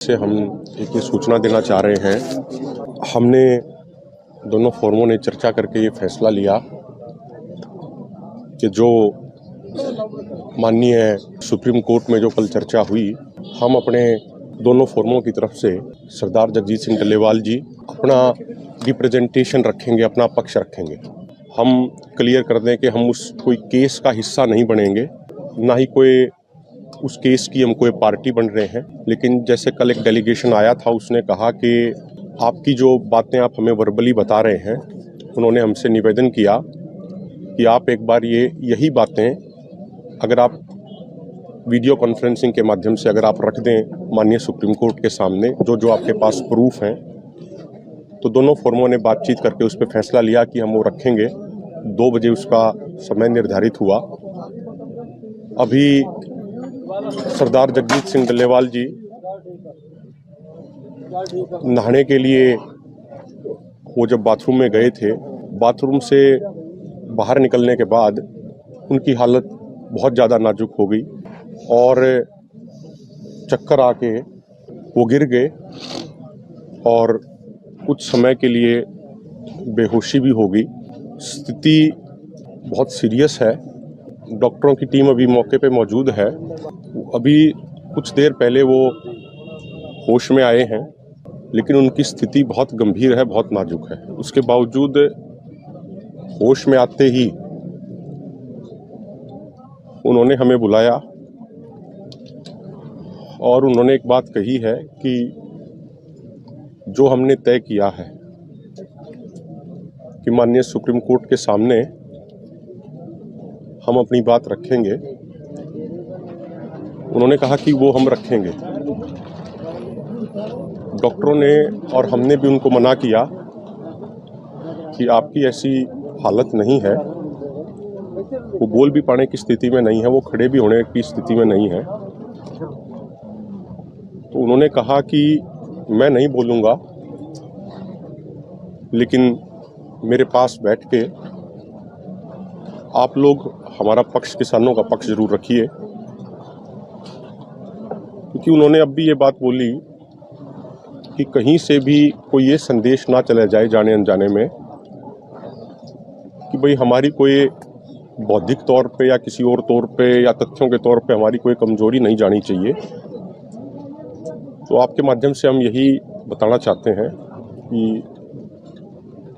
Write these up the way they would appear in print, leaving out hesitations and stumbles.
से हम एक ये सूचना देना चाह रहे हैं। हमने दोनों फोरमों ने चर्चा करके ये फैसला लिया कि जो माननीय सुप्रीम कोर्ट में जो कल चर्चा हुई, हम अपने दोनों फोरमों की तरफ से सरदार जगजीत सिंह डल्लेवाल जी अपना रिप्रेजेंटेशन रखेंगे, अपना पक्ष रखेंगे। हम क्लियर कर दें कि हम उस कोई केस का हिस्सा नहीं बनेंगे, ना ही कोई उस केस की हम कोई पार्टी बन रहे हैं। लेकिन जैसे कल एक डेलीगेशन आया था, उसने कहा कि आपकी जो बातें आप हमें वर्बली बता रहे हैं, उन्होंने हमसे निवेदन किया कि आप एक बार यही बातें अगर आप वीडियो कॉन्फ्रेंसिंग के माध्यम से अगर आप रख दें माननीय सुप्रीम कोर्ट के सामने, जो आपके पास प्रूफ हैं। तो दोनों फोरमों ने बातचीत करके उस पर फैसला लिया कि हम वो रखेंगे। 2 बजे उसका समय निर्धारित हुआ। अभी सरदार जगजीत सिंह डल्लेवाल जी नहाने के लिए वो जब बाथरूम में गए थे, बाथरूम से बाहर निकलने के बाद उनकी हालत बहुत ज़्यादा नाजुक हो गई और चक्कर आके वो गिर गए और कुछ समय के लिए बेहोशी भी हो गई। स्थिति बहुत सीरियस है। डॉक्टरों की टीम अभी मौके पे मौजूद है। अभी कुछ देर पहले वो होश में आए हैं, लेकिन उनकी स्थिति बहुत गंभीर है, बहुत नाजुक है। उसके बावजूद होश में आते ही उन्होंने हमें बुलाया और उन्होंने एक बात कही है कि जो हमने तय किया है कि माननीय सुप्रीम कोर्ट के सामने हम अपनी बात रखेंगे। उन्होंने कहा कि वो हम रखेंगे। डॉक्टरों ने और हमने भी उनको मना किया कि आपकी ऐसी हालत नहीं है, वो बोल भी पाने की स्थिति में नहीं है, वो खड़े भी होने की स्थिति में नहीं है। तो उन्होंने कहा कि मैं नहीं बोलूँगा, लेकिन मेरे पास बैठ के आप लोग हमारा पक्ष, किसानों का पक्ष जरूर रखिए। क्योंकि उन्होंने अब भी ये बात बोली कि कहीं से भी कोई ये संदेश ना चला जाए जाने अनजाने में कि भाई हमारी कोई बौद्धिक तौर पे या किसी और तौर पे या तथ्यों के तौर पे हमारी कोई कमजोरी नहीं जानी चाहिए। तो आपके माध्यम से हम यही बताना चाहते हैं कि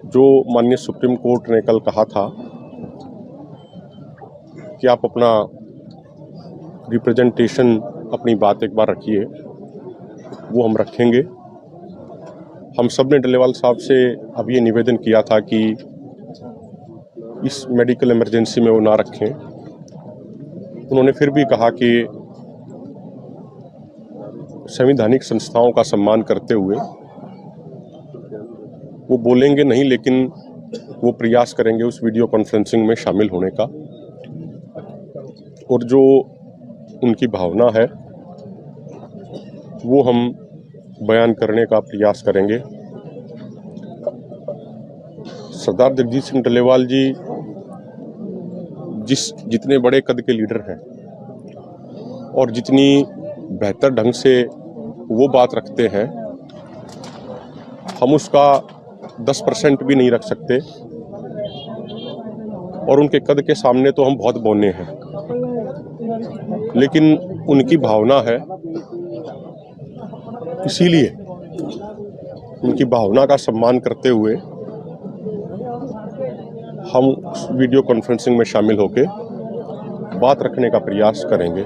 जो माननीय सुप्रीम कोर्ट ने कल कहा था कि आप अपना रिप्रेजेंटेशन, अपनी बात एक बार रखिए, वो हम रखेंगे। हम सब ने डल्लेवाल साहब से अब ये निवेदन किया था कि इस मेडिकल इमरजेंसी में वो ना रखें। उन्होंने फिर भी कहा कि संवैधानिक संस्थाओं का सम्मान करते हुए वो बोलेंगे नहीं, लेकिन वो प्रयास करेंगे उस वीडियो कॉन्फ्रेंसिंग में शामिल होने का। और जो उनकी भावना है वो हम बयान करने का प्रयास करेंगे। सरदार जगजीत सिंह डल्लेवाल जी जितने बड़े कद के लीडर हैं और जितनी बेहतर ढंग से वो बात रखते हैं, हम उसका 10% भी नहीं रख सकते। और उनके कद के सामने तो हम बहुत बौने हैं, लेकिन उनकी भावना है, इसीलिए उनकी भावना का सम्मान करते हुए हम वीडियो कॉन्फ्रेंसिंग में शामिल होकर बात रखने का प्रयास करेंगे।